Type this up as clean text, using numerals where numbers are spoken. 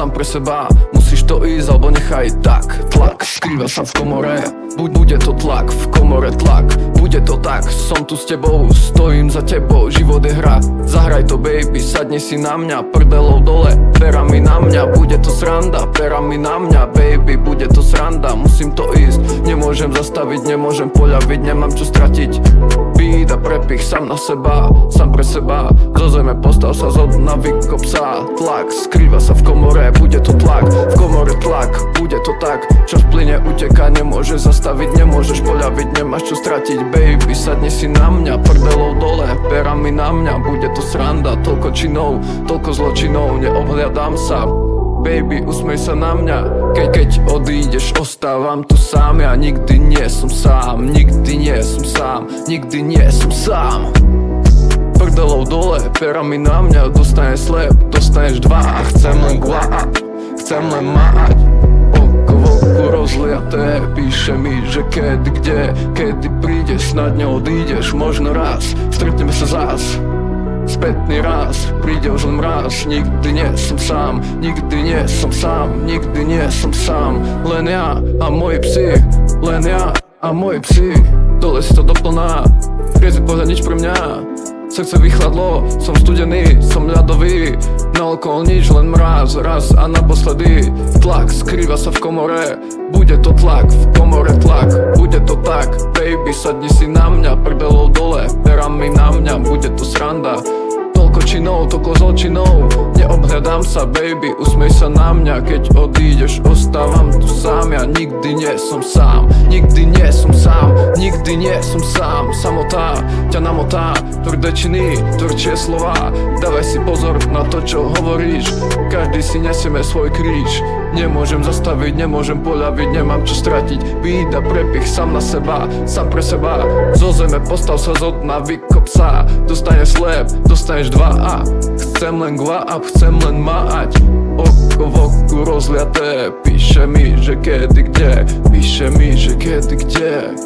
sám pre seba. Musíš to ísť, alebo nechaj tak. Tlak skrýva sa v komore, bude to tlak, v komore tlak. Bude to tak, som tu s tebou, stojím za tebou, život je hra. Zahraj to baby, sadni si na mňa, prdelou dole, perami na mňa. Bude to sranda, perami na mňa, baby, bude to sranda. Musím to ísť, nemôžem zastaviť, nemôžem poľaviť, nemám čo stratiť. Beat a prepich, sám na seba, sám pre seba. Zo zeme postav sa, zo dna vykop sa. Tlak skrýva sa v komore, bude to tlak, v komore tlak, bude to tak. Čas plyne, uteká, nemôžeš zastaviť, nemôžeš poľaviť, nemáš čo stratiť. Baby, sadni si na mňa, prdelou dole, perami na mňa. Bude to sranda, toľko činov, toľko zločinov, neobhľadám sa. Baby, usmej sa na mňa, keď odídeš, ostávam tu sám. Ja nikdy nie som sám, nikdy nie som sám, nikdy nie som sám. Prdelou dole, perami na mňa, dostane slep, dostaneš dva. A chcem len guať, chcem len máť. Oko v oku rozliaté, píše mi, že kedy, kde, kedy prídeš, snad neodídeš, možno raz, stretneme sa zás. Spätný raz, príde už len mraz. Nikdy nie som sám, nikdy nie som sám, nikdy nie som sám. Len ja a moji psi, len ja a moji psi. Dole si to doplná, kriezi pohľad nič pre mňa. Srdce vychladlo, som studený, som ľadový. Naokolo nič, len mráz, raz a naposledy. Tlak skrýva sa v komore, bude to tlak, v komore tlak, bude to tak. Baby, sadni si na mňa, prdelou dole, perami na mňa, bude to sranda. Toľko činov, toľko zločinov, neobhľadám sa, baby, usmej sa na mňa. Keď odídeš, ostávam tu sám. Ja nikdy nie som sám, nikdy nie som sám, nikdy nie som sám. Samotá ťa namotá, tvrdé činy, tvrdšie slova. Dávaj si pozor na to, čo hovoríš, každý si nesieme svoj kríž. Nemôžem zastaviť, nemôžem poľaviť, nemám čo stratiť. Beat a prepich, sám na seba, sám pre seba. Zo zeme postav sa, zo dna vykop sa. Dostaneš slep, dostaneš dva. A chcem len guap, chcem len máť. Oko v oku rozliaté, píše mi, že kedy, kde, píše mi, že kedy, kde.